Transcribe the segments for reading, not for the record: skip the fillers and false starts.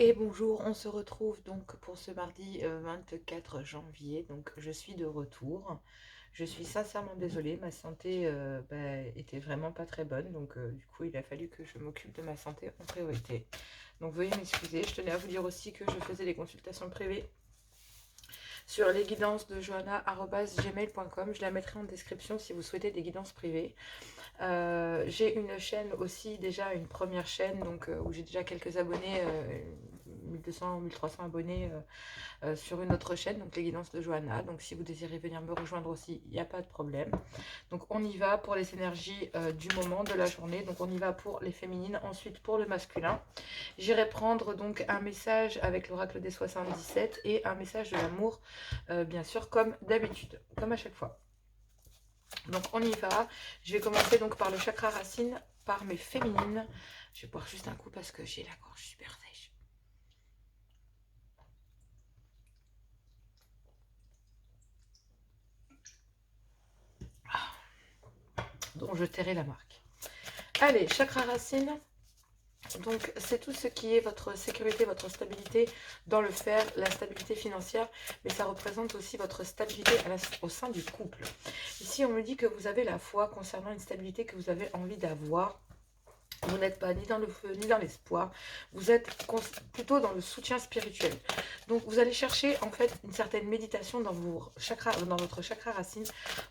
Et bonjour, on se retrouve donc pour ce mardi 24 janvier. Donc je suis de retour. Je suis sincèrement désolée, ma santé était vraiment pas très bonne. Donc du coup il a fallu que je m'occupe de ma santé en priorité. Donc veuillez m'excuser. Je tenais à vous dire aussi que je faisais des consultations privées sur les guidances de johanna@gmail.com. Je la mettrai en description si vous souhaitez des guidances privées. J'ai une chaîne aussi, déjà une première chaîne, donc où j'ai déjà quelques abonnés, 1200, 1300 abonnés sur une autre chaîne, donc les guidances de Johanna. Donc si vous désirez venir me rejoindre aussi, il n'y a pas de problème. Donc on y va pour les énergies du moment, de la journée. Donc on y va pour les féminines, ensuite pour le masculin. J'irai prendre donc un message avec l'oracle des 77 et un message de l'amour, bien sûr, comme d'habitude, comme à chaque fois. Donc on y va. Je vais commencer donc par le chakra racine, par mes féminines. Je vais boire juste un coup parce que j'ai la gorge super sèche. Donc je tairai la marque. Allez, chakra racine. Donc c'est tout ce qui est votre sécurité, votre stabilité dans le faire, la stabilité financière, mais ça représente aussi votre stabilité au sein du couple. Ici on me dit que vous avez la foi concernant une stabilité que vous avez envie d'avoir. Vous n'êtes pas ni dans le feu, ni dans l'espoir. Vous êtes plutôt dans le soutien spirituel. Donc, vous allez chercher, en fait, une certaine méditation dans vos chakras, dans votre chakra racine,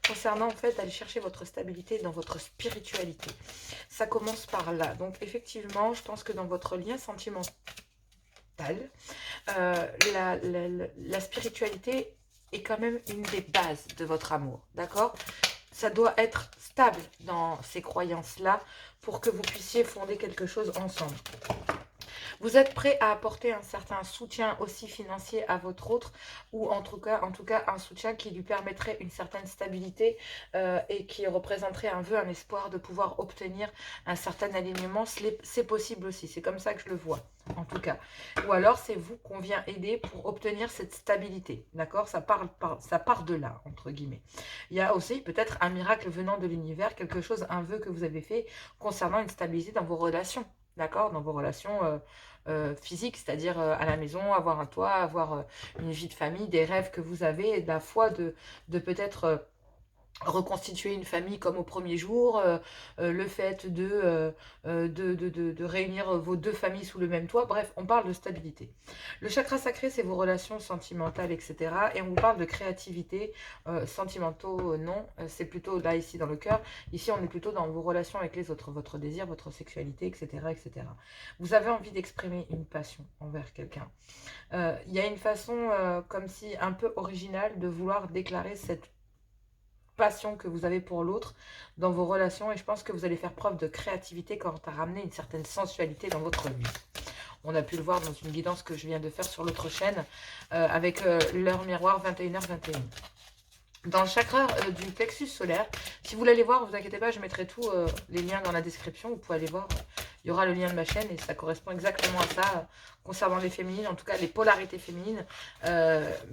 concernant, en fait, d'aller chercher votre stabilité dans votre spiritualité. Ça commence par là. Donc, effectivement, je pense que dans votre lien sentimental, la spiritualité est quand même une des bases de votre amour. D'accord ? Ça doit être stable dans ces croyances-là pour que vous puissiez fonder quelque chose ensemble. Vous êtes prêt à apporter un certain soutien aussi financier à votre autre, ou en tout cas un soutien qui lui permettrait une certaine stabilité et qui représenterait un vœu, un espoir de pouvoir obtenir un certain alignement. C'est possible aussi, c'est comme ça que je le vois, en tout cas. Ou alors c'est vous qu'on vient aider pour obtenir cette stabilité, d'accord ? Ça part de là, entre guillemets. Il y a aussi peut-être un miracle venant de l'univers, quelque chose, un vœu que vous avez fait concernant une stabilité dans vos relations. D'accord, dans vos relations physiques, c'est-à-dire à la maison, avoir un toit, avoir une vie de famille, des rêves que vous avez, et de la foi de peut-être reconstituer une famille comme au premier jour, le fait de réunir vos deux familles sous le même toit. Bref, on parle de stabilité. Le chakra sacré, c'est vos relations sentimentales, etc. Et on vous parle de créativité, sentimentaux, non. C'est plutôt là, ici, dans le cœur. Ici, on est plutôt dans vos relations avec les autres, votre désir, votre sexualité, etc. etc. Vous avez envie d'exprimer une passion envers quelqu'un. Il y a une façon, comme si un peu originale, de vouloir déclarer cette passion que vous avez pour l'autre dans vos relations, et je pense que vous allez faire preuve de créativité quant à ramener une certaine sensualité dans votre vie. On a pu le voir dans une guidance que je viens de faire sur l'autre chaîne avec l'heure miroir 21h21. Dans le chakra du plexus solaire, si vous voulez aller voir, ne vous inquiétez pas, je mettrai tous les liens dans la description, vous pouvez aller voir, il y aura le lien de ma chaîne et ça correspond exactement à ça, concernant les féminines, en tout cas les polarités féminines,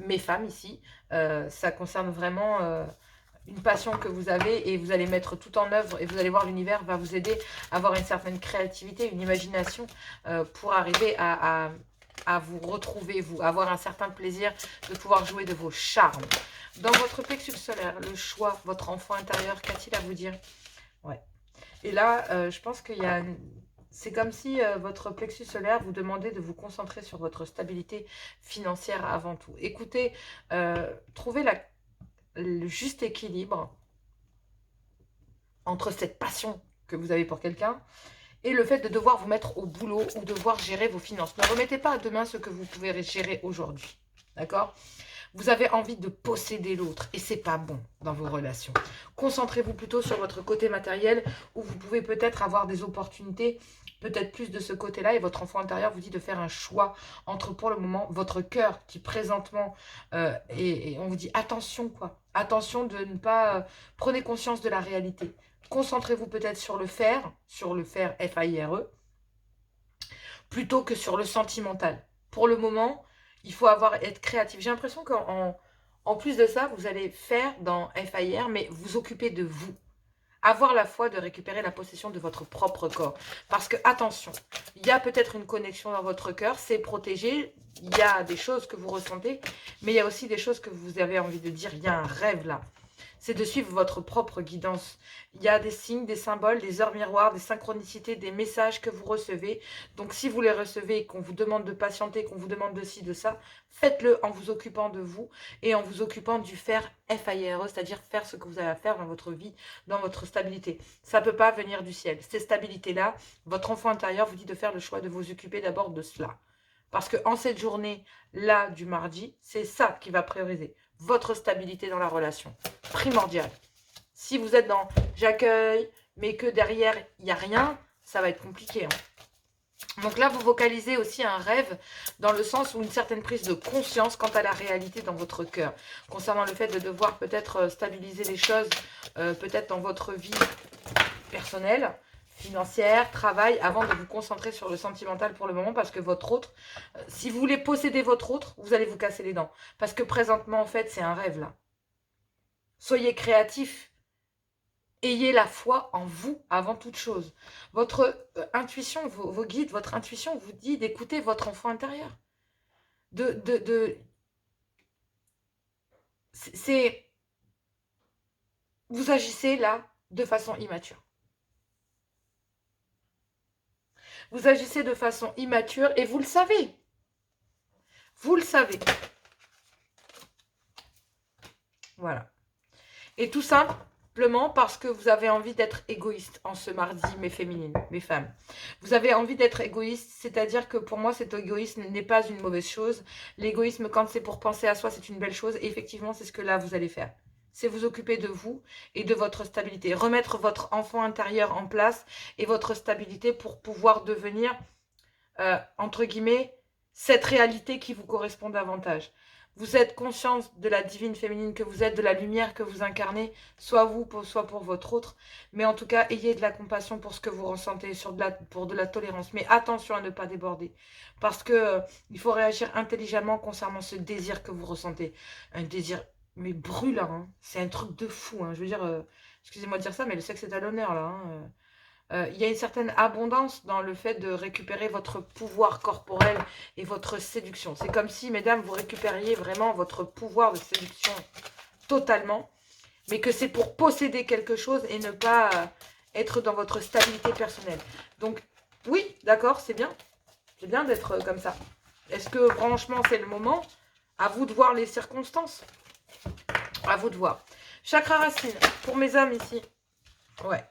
mes femmes ici, ça concerne vraiment une passion que vous avez et vous allez mettre tout en œuvre et vous allez voir, l'univers va vous aider à avoir une certaine créativité, une imagination pour arriver à vous retrouver, vous, avoir un certain plaisir de pouvoir jouer de vos charmes. Dans votre plexus solaire, le choix, votre enfant intérieur, qu'a-t-il à vous dire? Ouais. Et là, je pense qu'il y a... C'est comme si votre plexus solaire vous demandait de vous concentrer sur votre stabilité financière avant tout. Écoutez, trouvez le juste équilibre entre cette passion que vous avez pour quelqu'un et le fait de devoir vous mettre au boulot ou devoir gérer vos finances. Ne remettez pas à demain ce que vous pouvez gérer aujourd'hui. D'accord ? Vous avez envie de posséder l'autre et c'est pas bon dans vos relations. Concentrez-vous plutôt sur votre côté matériel où vous pouvez peut-être avoir des opportunités, peut-être plus de ce côté-là, et votre enfant intérieur vous dit de faire un choix entre, pour le moment, votre cœur qui présentement, et on vous dit attention quoi, attention de ne pas, prenez conscience de la réalité. Concentrez-vous peut-être sur le faire F-A-I-R-E, plutôt que sur le sentimental. Pour le moment, il faut être créatif. J'ai l'impression qu'en plus de ça, vous allez faire dans FIR, mais vous occuper de vous. avoir la foi de récupérer la possession de votre propre corps. Parce que, attention, il y a peut-être une connexion dans votre cœur, c'est protégé, il y a des choses que vous ressentez, mais il y a aussi des choses que vous avez envie de dire, il y a un rêve là. C'est de suivre votre propre guidance. Il y a des signes, des symboles, des heures miroirs, des synchronicités, des messages que vous recevez. Donc, si vous les recevez, qu'on vous demande de patienter, qu'on vous demande de ci, de ça, faites-le en vous occupant de vous et en vous occupant du faire FIRE, c'est-à-dire faire ce que vous avez à faire dans votre vie, dans votre stabilité. Ça ne peut pas venir du ciel. Ces stabilités-là, votre enfant intérieur vous dit de faire le choix de vous occuper d'abord de cela. Parce qu'en cette journée-là du mardi, c'est ça qui va prioriser. Votre stabilité dans la relation. Primordial. Si vous êtes dans j'accueille, mais que derrière, il n'y a rien, ça va être compliqué. Donc là, vous vocalisez aussi un rêve dans le sens où une certaine prise de conscience quant à la réalité dans votre cœur. Concernant le fait de devoir peut-être stabiliser les choses, peut-être dans votre vie personnelle, financière, travail, avant de vous concentrer sur le sentimental pour le moment, parce que votre autre, si vous voulez posséder votre autre, vous allez vous casser les dents. Parce que présentement, en fait, c'est un rêve là. Soyez créatifs. Ayez la foi en vous avant toute chose. Votre intuition, vos guides, votre intuition vous dit d'écouter votre enfant intérieur. Vous agissez là de façon immature. Vous agissez de façon immature et vous le savez. Vous le savez. Voilà. Et tout simplement parce que vous avez envie d'être égoïste en ce mardi, mes féminines, mes femmes. Vous avez envie d'être égoïste, c'est-à-dire que pour moi, cet égoïsme n'est pas une mauvaise chose. L'égoïsme, quand c'est pour penser à soi, c'est une belle chose. Et effectivement, c'est ce que là, vous allez faire. C'est vous occuper de vous et de votre stabilité. Remettre votre enfant intérieur en place et votre stabilité pour pouvoir devenir, entre guillemets, cette réalité qui vous correspond davantage. Vous êtes conscience de la divine féminine que vous êtes, de la lumière que vous incarnez, soit vous, soit pour votre autre. Mais en tout cas, ayez de la compassion pour ce que vous ressentez, pour de la tolérance. Mais attention à ne pas déborder. Parce que il faut réagir intelligemment concernant ce désir que vous ressentez. Un désir, mais brûlant. Hein. C'est un truc de fou. Hein. Je veux dire, excusez-moi de dire ça, mais le sexe est à l'honneur là. Hein. Il y a une certaine abondance dans le fait de récupérer votre pouvoir corporel et votre séduction. C'est comme si, mesdames, vous récupériez vraiment votre pouvoir de séduction totalement, mais que c'est pour posséder quelque chose et ne pas être dans votre stabilité personnelle. Donc, oui, d'accord, c'est bien. C'est bien d'être comme ça. Est-ce que, franchement, c'est le moment? À vous de voir les circonstances. À vous de voir. Chakra racine, pour mes âmes ici. Ouais.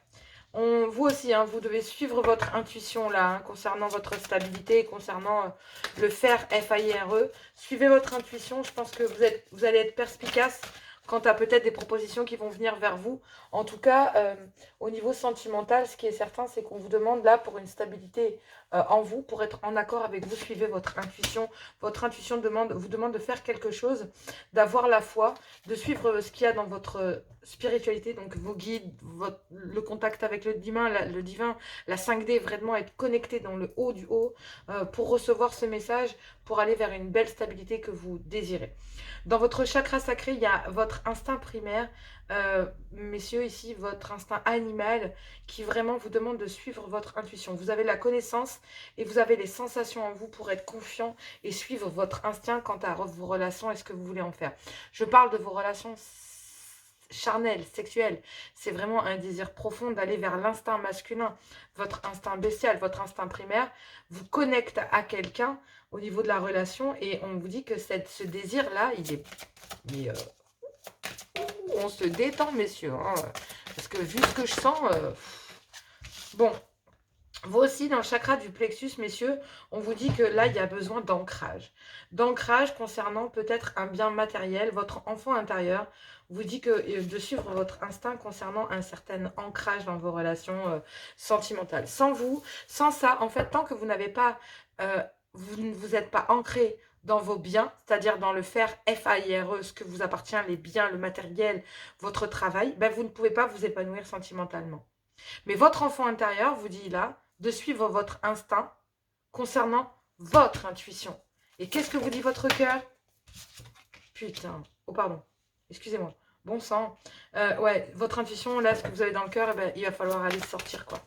Vous aussi, hein, vous devez suivre votre intuition là, hein, concernant votre stabilité, concernant le faire FIRE. Suivez votre intuition, je pense que vous allez être perspicace quant à peut-être des propositions qui vont venir vers vous. En tout cas, au niveau sentimental, ce qui est certain, c'est qu'on vous demande là pour une stabilité en vous, pour être en accord avec vous, suivez votre intuition. Votre intuition vous demande de faire quelque chose, d'avoir la foi, de suivre ce qu'il y a dans votre spiritualité, donc vos guides, le contact avec le divin, la 5D, vraiment être connecté dans le haut du haut pour recevoir ce message, pour aller vers une belle stabilité que vous désirez. Dans votre chakra sacré, il y a votre instinct primaire, messieurs, ici, votre instinct animal qui vraiment vous demande de suivre votre intuition. Vous avez la connaissance et vous avez les sensations en vous pour être confiant et suivre votre instinct quant à vos relations et ce que vous voulez en faire. Je parle de vos relations charnel, sexuel, c'est vraiment un désir profond d'aller vers l'instinct masculin, votre instinct bestial, votre instinct primaire, vous connecte à quelqu'un au niveau de la relation et on vous dit que ce désir-là, il est... on se détend, messieurs, hein, parce que vu ce que je sens, bon... Vous aussi, dans le chakra du plexus, messieurs, on vous dit que là, il y a besoin d'ancrage. D'ancrage concernant peut-être un bien matériel. Votre enfant intérieur vous dit que de suivre votre instinct concernant un certain ancrage dans vos relations sentimentales. Sans vous, sans ça, en fait, tant que vous n'avez pas, vous ne vous êtes pas ancré dans vos biens, c'est-à-dire dans le faire FIRE, ce que vous appartient, les biens, le matériel, votre travail, ben vous ne pouvez pas vous épanouir sentimentalement. Mais votre enfant intérieur vous dit là, de suivre votre instinct concernant votre intuition. Et qu'est-ce que vous dit votre cœur? Putain, oh pardon, excusez-moi. Bon sang. Ouais, votre intuition, là, ce que vous avez dans le cœur, eh ben, il va falloir aller sortir, quoi.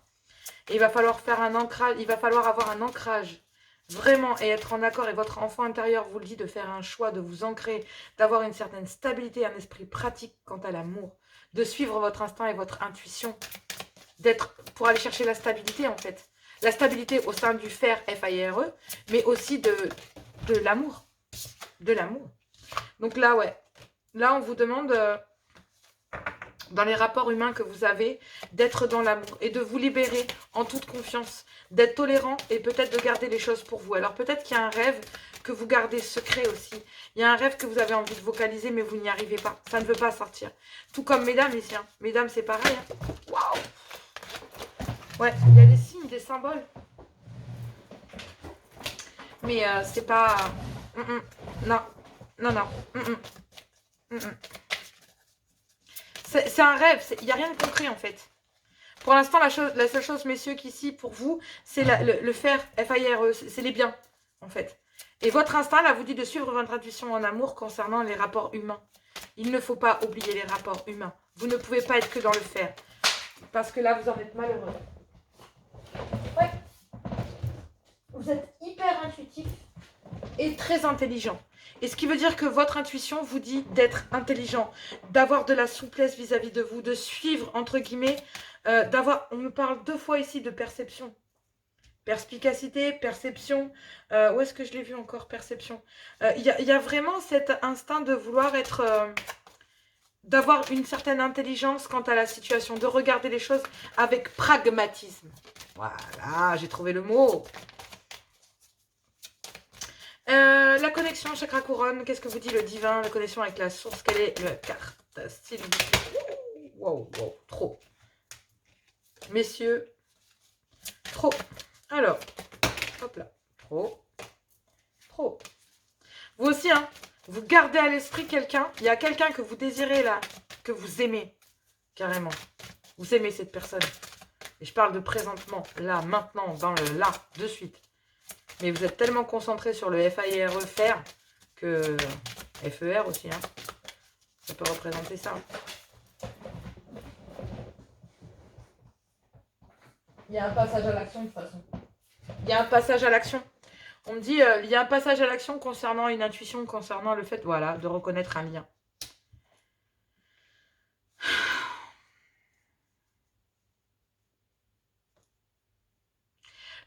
Et il va falloir faire un ancrage, il va falloir avoir un ancrage. Vraiment, et être en accord, et votre enfant intérieur vous le dit, de faire un choix, de vous ancrer, d'avoir une certaine stabilité, un esprit pratique quant à l'amour, de suivre votre instinct et votre intuition, d'être pour aller chercher la stabilité, en fait. La stabilité au sein du faire, F-A-I-R-E, mais aussi de l'amour. De l'amour. Donc là, ouais. Là, on vous demande, dans les rapports humains que vous avez, d'être dans l'amour et de vous libérer en toute confiance, d'être tolérant et peut-être de garder les choses pour vous. Alors peut-être qu'il y a un rêve que vous gardez secret aussi. Il y a un rêve que vous avez envie de vocaliser, mais vous n'y arrivez pas. Ça ne veut pas sortir. Tout comme mesdames ici. Hein. Mesdames, c'est pareil. Hein. Waouh! Ouais, il y a des signes, des symboles. Mais c'est pas... Non, non, non. C'est un rêve, il n'y a rien de concret en fait. Pour l'instant, la seule chose, messieurs, qu'ici, pour vous, c'est le faire, F-A-I-R-E, c'est les biens, en fait. Et votre instinct, là, vous dit de suivre votre intuition en amour concernant les rapports humains. Il ne faut pas oublier les rapports humains. Vous ne pouvez pas être que dans le faire. Parce que là, vous en êtes malheureux. Ouais. Vous êtes hyper intuitif et très intelligent. Et ce qui veut dire que votre intuition vous dit d'être intelligent, d'avoir de la souplesse vis-à-vis de vous, de suivre, entre guillemets, d'avoir, on me parle 2 fois ici de perception. Perspicacité, perception, où est-ce que je l'ai vu encore, perception. Il y a vraiment cet instinct de vouloir être, d'avoir une certaine intelligence quant à la situation, de regarder les choses avec pragmatisme. Voilà, j'ai trouvé le mot. La connexion chakra couronne, qu'est-ce que vous dit le divin? La connexion avec la source, quelle est la carte? S'il vous plaît. Wow, wow, trop. Messieurs, trop. Alors, hop là, trop. Trop. Vous aussi, hein, vous gardez à l'esprit quelqu'un, il y a quelqu'un que vous désirez là, que vous aimez, carrément. Vous aimez cette personne. Et je parle de présentement, là, maintenant, dans le là, de suite. Mais vous êtes tellement concentré sur le F-A-I-R-E, faire, que F-E-R aussi, hein. Ça peut représenter ça. Il y a un passage à l'action de toute façon. Il y a un passage à l'action. On me dit, il y a un passage à l'action concernant une intuition, concernant le fait, voilà, de reconnaître un lien.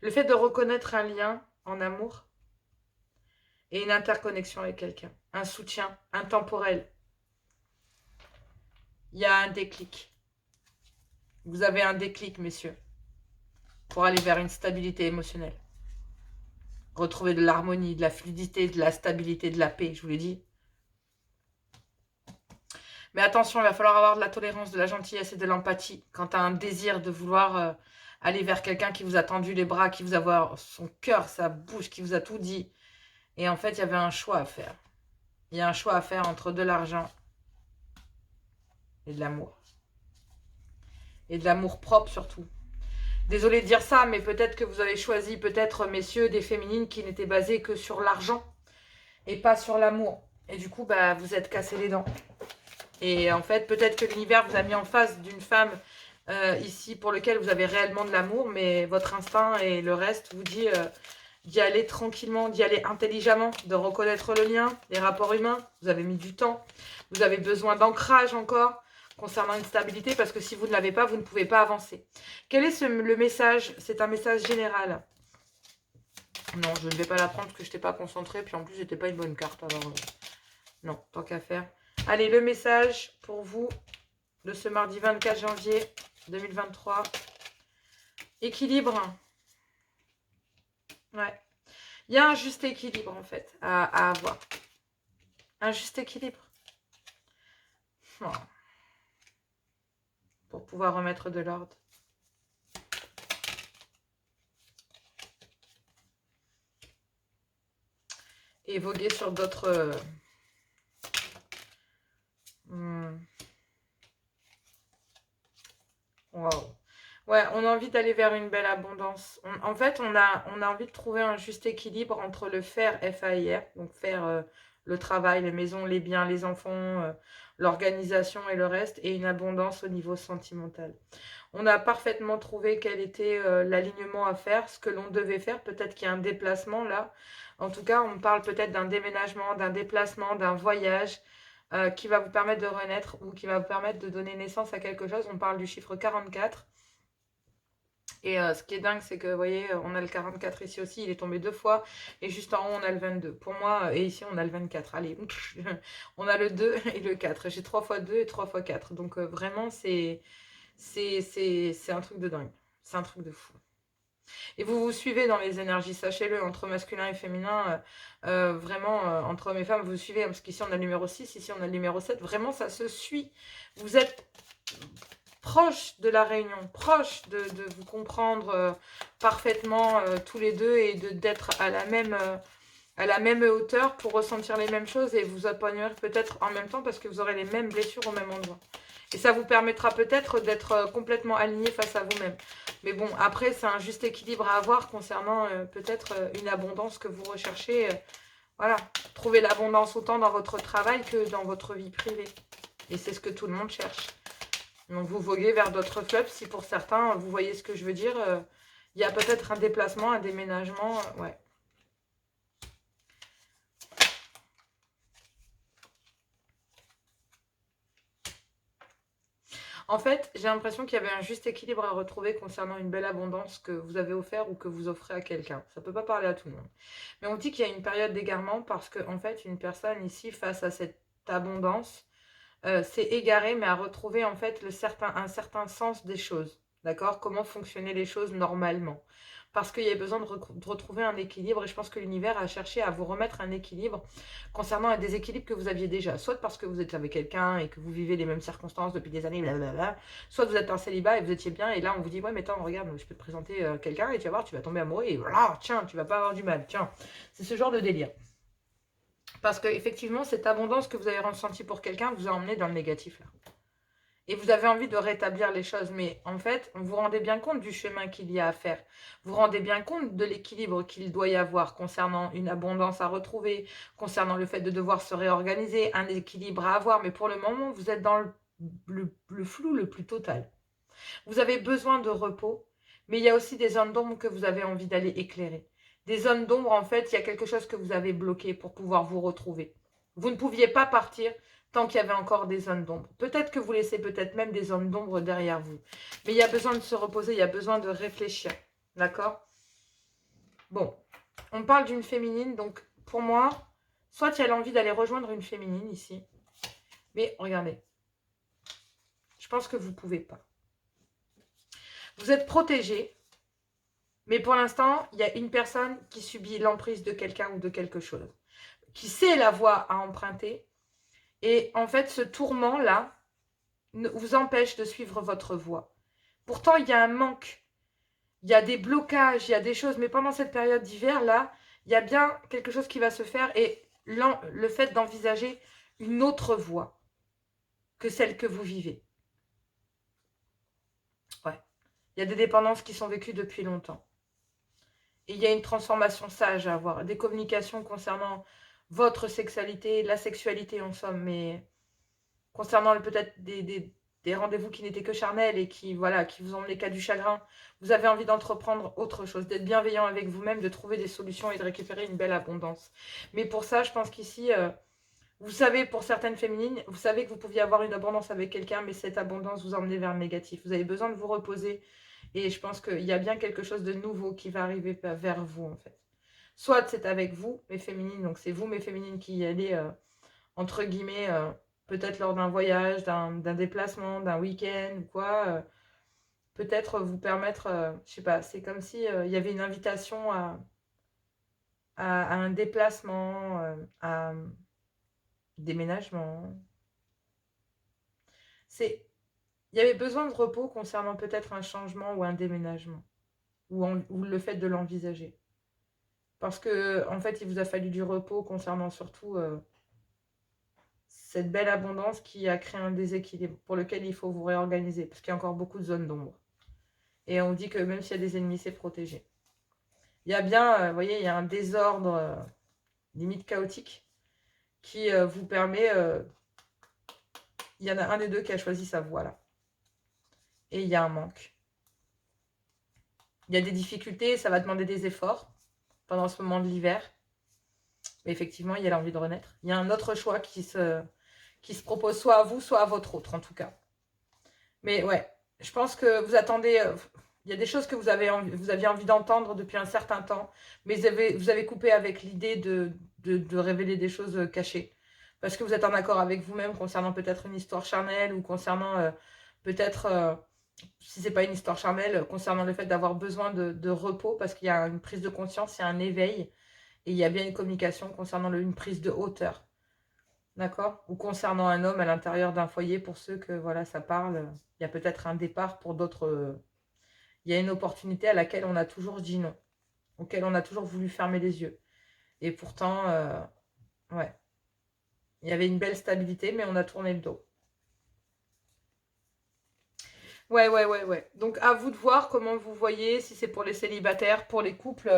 Le fait de reconnaître un lien en amour et une interconnexion avec quelqu'un. Un soutien intemporel. Il y a un déclic. Vous avez un déclic, messieurs, pour aller vers une stabilité émotionnelle. Retrouver de l'harmonie, de la fluidité, de la stabilité, de la paix, je vous l'ai dit. Mais attention, il va falloir avoir de la tolérance, de la gentillesse et de l'empathie quand tu as un désir de vouloir aller vers quelqu'un qui vous a tendu les bras, qui vous a son cœur, sa bouche, qui vous a tout dit. Et en fait, il y avait un choix à faire. Il y a un choix à faire entre de l'argent et de l'amour. Et de l'amour propre surtout. Désolée de dire ça, mais peut-être que vous avez choisi, peut-être, messieurs, des féminines qui n'étaient basées que sur l'argent et pas sur l'amour. Et du coup, bah, vous êtes cassés les dents. Et en fait, peut-être que l'univers vous a mis en face d'une femme ici pour laquelle vous avez réellement de l'amour, mais votre instinct et le reste vous dit d'y aller tranquillement, d'y aller intelligemment, de reconnaître le lien, les rapports humains. Vous avez mis du temps, vous avez besoin d'ancrage encore concernant une stabilité, parce que si vous ne l'avez pas, vous ne pouvez pas avancer. Quel est le message? C'est un message général. Non, je ne vais pas la prendre parce que je n'étais pas concentrée, puis en plus, c'était pas une bonne carte. Alors, non, tant qu'à faire. Allez, le message pour vous de ce mardi 24 janvier 2023. Équilibre. Ouais. Il y a un juste équilibre, en fait, à avoir. Un juste équilibre. Oh. Pour pouvoir remettre de l'ordre. Et voguer sur d'autres... Wow. Ouais, on a envie d'aller vers une belle abondance. En fait, on a envie de trouver un juste équilibre entre le faire, F-A-I-R, donc faire le travail, les maisons, les biens, les enfants, l'organisation et le reste, et une abondance au niveau sentimental. On a parfaitement trouvé quel était l'alignement à faire, ce que l'on devait faire. Peut-être qu'il y a un déplacement là. En tout cas, on parle peut-être d'un déménagement, d'un déplacement, d'un voyage qui va vous permettre de renaître ou qui va vous permettre de donner naissance à quelque chose. On parle du chiffre 44. Et ce qui est dingue, c'est que, vous voyez, on a le 44 ici aussi, il est tombé 2 fois. Et juste en haut, on a le 22. Pour moi, et ici, on a le 24. Allez, on a le 2 et le 4. J'ai 3 fois 2 et 3 fois 4. Donc vraiment, c'est un truc de dingue. C'est un truc de fou. Et vous vous suivez dans les énergies, sachez-le, entre masculin et féminin, vraiment, entre hommes et femmes, vous suivez, parce qu'ici on a le numéro 6, ici on a le numéro 7, vraiment ça se suit. Vous êtes proche de la réunion, proche de vous comprendre parfaitement tous les deux et d'être à la même hauteur pour ressentir les mêmes choses et vous épanouir peut-être en même temps parce que vous aurez les mêmes blessures au même endroit. Et ça vous permettra peut-être d'être complètement aligné face à vous-même. Mais bon, après, c'est un juste équilibre à avoir concernant peut-être une abondance que vous recherchez. Voilà, trouver l'abondance autant dans votre travail que dans votre vie privée. Et c'est ce que tout le monde cherche. Donc vous voguez vers d'autres clubs si pour certains, vous voyez ce que je veux dire. Il y a peut-être un déplacement, un déménagement. Ouais. En fait, j'ai l'impression qu'il y avait un juste équilibre à retrouver concernant une belle abondance que vous avez offert ou que vous offrez à quelqu'un. Ça ne peut pas parler à tout le monde. Mais on dit qu'il y a une période d'égarement parce qu'en fait, une personne ici, face à cette abondance, s'est égarée, mais a retrouvé en fait un certain sens des choses. D'accord? Comment fonctionner les choses normalement. Parce qu'il y a besoin de retrouver un équilibre et je pense que l'univers a cherché à vous remettre un équilibre concernant un déséquilibre que vous aviez déjà. Soit parce que vous êtes avec quelqu'un et que vous vivez les mêmes circonstances depuis des années, blablabla. Soit vous êtes en célibat et vous étiez bien et là on vous dit ouais mais attends regarde je peux te présenter quelqu'un et tu vas voir tu vas tomber amoureux et voilà tiens tu vas pas avoir du mal. Tiens, c'est ce genre de délire. Parce que effectivement cette abondance que vous avez ressentie pour quelqu'un vous a emmené dans le négatif là. Et vous avez envie de rétablir les choses. Mais en fait, vous vous rendez bien compte du chemin qu'il y a à faire. Vous vous rendez bien compte de l'équilibre qu'il doit y avoir concernant une abondance à retrouver, concernant le fait de devoir se réorganiser, un équilibre à avoir. Mais pour le moment, vous êtes dans le flou le plus total. Vous avez besoin de repos, mais il y a aussi des zones d'ombre que vous avez envie d'aller éclairer. Des zones d'ombre, en fait, il y a quelque chose que vous avez bloqué pour pouvoir vous retrouver. Vous ne pouviez pas partir tant qu'il y avait encore des zones d'ombre. Peut-être que vous laissez peut-être même des zones d'ombre derrière vous. Mais il y a besoin de se reposer, il y a besoin de réfléchir. D'accord? Bon, on parle d'une féminine, donc pour moi, soit il y a l'envie d'aller rejoindre une féminine ici. Mais regardez, je pense que vous ne pouvez pas. Vous êtes protégé, mais pour l'instant, il y a une personne qui subit l'emprise de quelqu'un ou de quelque chose, qui sait la voie à emprunter. Et en fait, ce tourment-là vous empêche de suivre votre voie. Pourtant, il y a un manque, il y a des blocages, il y a des choses. Mais pendant cette période d'hiver-là, il y a bien quelque chose qui va se faire. Et le fait d'envisager une autre voie que celle que vous vivez. Ouais. Il y a des dépendances qui sont vécues depuis longtemps. Et il y a une transformation sage à avoir. Des communications concernant votre sexualité, la sexualité en somme, mais concernant peut-être des rendez-vous qui n'étaient que charnels et qui, voilà, qui vous ont mené qu'à du chagrin. Vous avez envie d'entreprendre autre chose, d'être bienveillant avec vous-même, de trouver des solutions et de récupérer une belle abondance. Mais pour ça, je pense qu'ici, vous savez, pour certaines féminines, vous savez que vous pouviez avoir une abondance avec quelqu'un, mais cette abondance vous emmenait vers le négatif. Vous avez besoin de vous reposer. Et je pense qu'il y a bien quelque chose de nouveau qui va arriver vers vous, en fait. Soit c'est avec vous, mes féminines, donc c'est vous, mes féminines, qui y allez, entre guillemets, peut-être lors d'un voyage, d'un déplacement, d'un week-end ou quoi, peut-être vous permettre, je sais pas, c'est comme si il y avait une invitation à un déplacement, à un déménagement. Il y avait besoin de repos concernant peut-être un changement ou un déménagement, ou le fait de l'envisager. Parce que, en fait, il vous a fallu du repos concernant surtout cette belle abondance qui a créé un déséquilibre pour lequel il faut vous réorganiser, parce qu'il y a encore beaucoup de zones d'ombre. Et on dit que même s'il y a des ennemis, c'est protégé. Il y a bien, vous voyez, il y a un désordre limite chaotique qui vous permet il y en a un des deux qui a choisi sa voie là. Et il y a un manque. Il y a des difficultés, ça va demander des efforts pendant ce moment de l'hiver. Mais effectivement, il y a l'envie de renaître. Il y a un autre choix qui se propose soit à vous, soit à votre autre en tout cas. Mais ouais, je pense que vous attendez... il y a des choses que vous aviez envie d'entendre depuis un certain temps, mais vous avez coupé avec l'idée de révéler des choses cachées. Parce que vous êtes en accord avec vous-même concernant peut-être une histoire charnelle ou concernant peut-être, si c'est pas une histoire charnelle, concernant le fait d'avoir besoin de repos, parce qu'il y a une prise de conscience, il y a un éveil, et il y a bien une communication concernant une prise de hauteur. D'accord? Ou concernant un homme à l'intérieur d'un foyer, pour ceux que voilà, ça parle, il y a peut-être un départ, pour d'autres, il y a une opportunité à laquelle on a toujours dit non, auquel on a toujours voulu fermer les yeux. Et pourtant, ouais, il y avait une belle stabilité, mais on a tourné le dos. Ouais. Donc, à vous de voir comment vous voyez, si c'est pour les célibataires, pour les couples,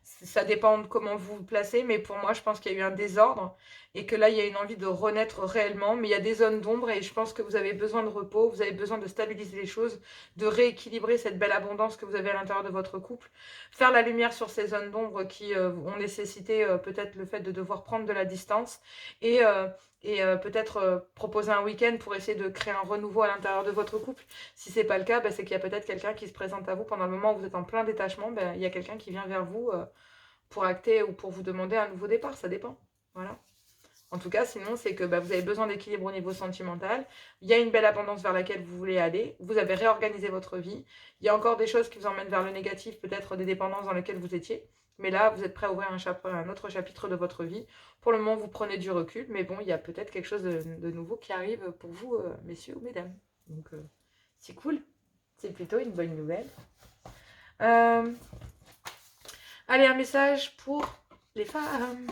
ça dépend de comment vous vous placez. Mais pour moi, je pense qu'il y a eu un désordre et que là, il y a une envie de renaître réellement. Mais il y a des zones d'ombre et je pense que vous avez besoin de repos, vous avez besoin de stabiliser les choses, de rééquilibrer cette belle abondance que vous avez à l'intérieur de votre couple. Faire la lumière sur ces zones d'ombre qui ont nécessité peut-être le fait de devoir prendre de la distance et peut-être proposer un week-end pour essayer de créer un renouveau à l'intérieur de votre couple. Si ce n'est pas le cas, c'est qu'il y a peut-être quelqu'un qui se présente à vous pendant le moment où vous êtes en plein détachement. Il y a quelqu'un qui vient vers vous pour acter ou pour vous demander un nouveau départ. Ça dépend. Voilà. En tout cas, sinon, c'est que vous avez besoin d'équilibre au niveau sentimental. Il y a une belle abondance vers laquelle vous voulez aller. Vous avez réorganisé votre vie. Il y a encore des choses qui vous emmènent vers le négatif, peut-être des dépendances dans lesquelles vous étiez. Mais là, vous êtes prêt à ouvrir un autre chapitre de votre vie. Pour le moment, vous prenez du recul. Mais bon, il y a peut-être quelque chose de nouveau qui arrive pour vous, messieurs ou mesdames. Donc, c'est cool. C'est plutôt une bonne nouvelle. Allez, un message pour les femmes.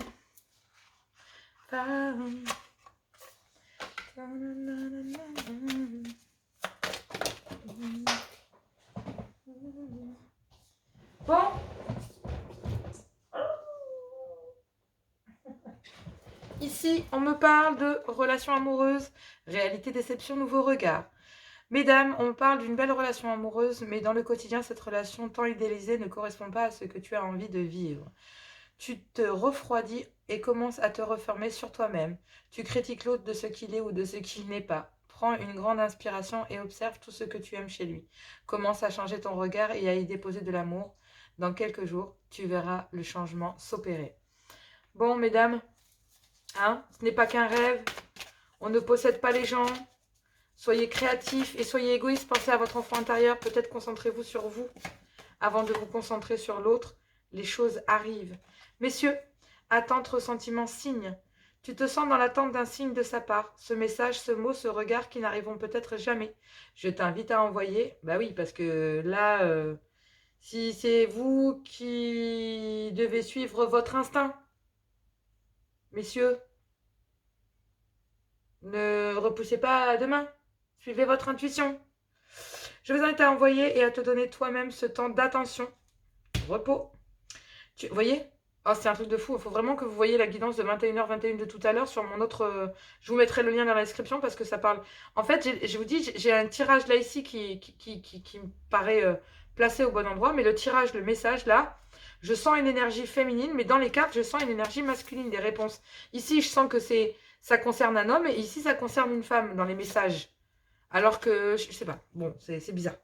Bon. Ici, on me parle de relations amoureuses, réalité, déception, nouveau regard. Mesdames, on parle d'une belle relation amoureuse, mais dans le quotidien, cette relation tant idéalisée ne correspond pas à ce que tu as envie de vivre. Tu te refroidis et commences à te refermer sur toi-même. Tu critiques l'autre de ce qu'il est ou de ce qu'il n'est pas. Prends une grande inspiration et observe tout ce que tu aimes chez lui. Commence à changer ton regard et à y déposer de l'amour. Dans quelques jours, tu verras le changement s'opérer. Bon, mesdames, ce n'est pas qu'un rêve. On ne possède pas les gens. Soyez créatifs et soyez égoïstes. Pensez à votre enfant intérieur. Peut-être concentrez-vous sur vous avant de vous concentrer sur l'autre. Les choses arrivent. Messieurs, attente, ressentiment, signe. Tu te sens dans l'attente d'un signe de sa part. Ce message, ce mot, ce regard qui n'arriveront peut-être jamais. Je t'invite à envoyer. Bah oui, parce que là, si c'est vous qui devez suivre votre instinct, messieurs, ne repoussez pas demain. Suivez votre intuition. Je vous invite à envoyer et à te donner toi-même ce temps d'attention, repos. Vous voyez? Oh, c'est un truc de fou. Il faut vraiment que vous voyez la guidance de 21h21 de tout à l'heure sur mon autre... je vous mettrai le lien dans la description parce que ça parle... En fait, je vous dis, j'ai un tirage là ici qui me paraît placé au bon endroit. Mais le tirage, le message là, je sens une énergie féminine. Mais dans les cartes, je sens une énergie masculine des réponses. Ici, je sens que ça concerne un homme et ici, ça concerne une femme dans les messages. Alors que, je sais pas. Bon, c'est bizarre.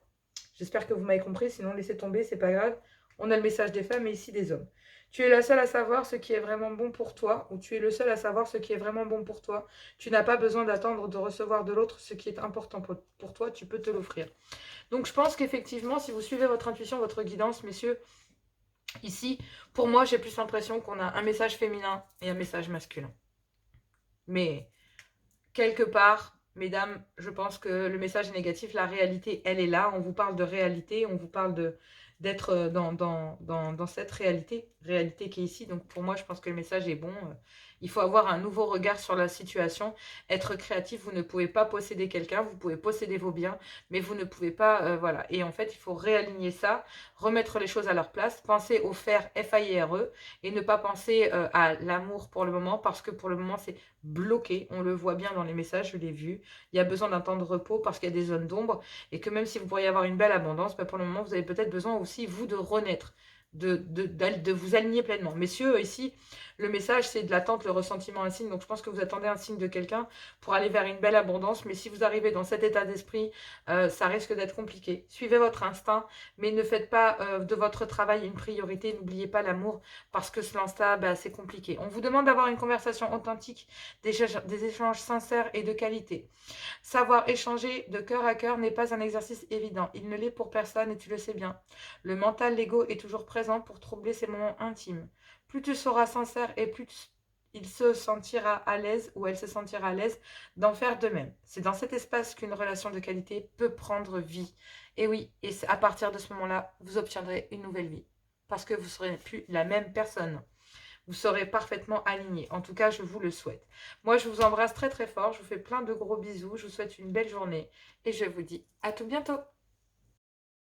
J'espère que vous m'avez compris. Sinon, laissez tomber, c'est pas grave. On a le message des femmes et ici des hommes. Tu es la seule à savoir ce qui est vraiment bon pour toi, ou tu es le seul à savoir ce qui est vraiment bon pour toi. Tu n'as pas besoin d'attendre de recevoir de l'autre ce qui est important pour toi, tu peux te l'offrir. Donc je pense qu'effectivement, si vous suivez votre intuition, votre guidance, messieurs, ici, pour moi, j'ai plus l'impression qu'on a un message féminin et un message masculin. Mais, quelque part, mesdames, je pense que le message est négatif, la réalité, elle est là. On vous parle de réalité, on vous parle d'être dans cette réalité qui est ici. Donc pour moi, je pense que le message est bon. Il faut avoir un nouveau regard sur la situation, être créatif. Vous ne pouvez pas posséder quelqu'un, vous pouvez posséder vos biens, mais vous ne pouvez pas, voilà. Et en fait, il faut réaligner ça, remettre les choses à leur place, penser au faire FAIRE et ne pas penser à l'amour pour le moment, parce que pour le moment, c'est bloqué. On le voit bien dans les messages, je l'ai vu. Il y a besoin d'un temps de repos parce qu'il y a des zones d'ombre et que même si vous pourriez avoir une belle abondance, bah pour le moment, vous avez peut-être besoin aussi, vous, de renaître. De vous aligner pleinement. Messieurs, ici, le message, c'est de l'attente, le ressentiment, un signe. Donc, je pense que vous attendez un signe de quelqu'un pour aller vers une belle abondance. Mais si vous arrivez dans cet état d'esprit, ça risque d'être compliqué. Suivez votre instinct, mais ne faites pas de votre travail une priorité. N'oubliez pas l'amour, parce que selon ça, bah, c'est compliqué. On vous demande d'avoir une conversation authentique, des échanges sincères et de qualité. Savoir échanger de cœur à cœur n'est pas un exercice évident. Il ne l'est pour personne et tu le sais bien. Le mental, l'ego est toujours présent pour troubler ces moments intimes. Plus tu seras sincère et plus il se sentira à l'aise ou elle se sentira à l'aise d'en faire de même. C'est dans cet espace qu'une relation de qualité peut prendre vie. Et oui, et à partir de ce moment-là, vous obtiendrez une nouvelle vie. Parce que vous ne serez plus la même personne. Vous serez parfaitement aligné. En tout cas, je vous le souhaite. Moi, je vous embrasse très très fort. Je vous fais plein de gros bisous. Je vous souhaite une belle journée. Et je vous dis à tout bientôt.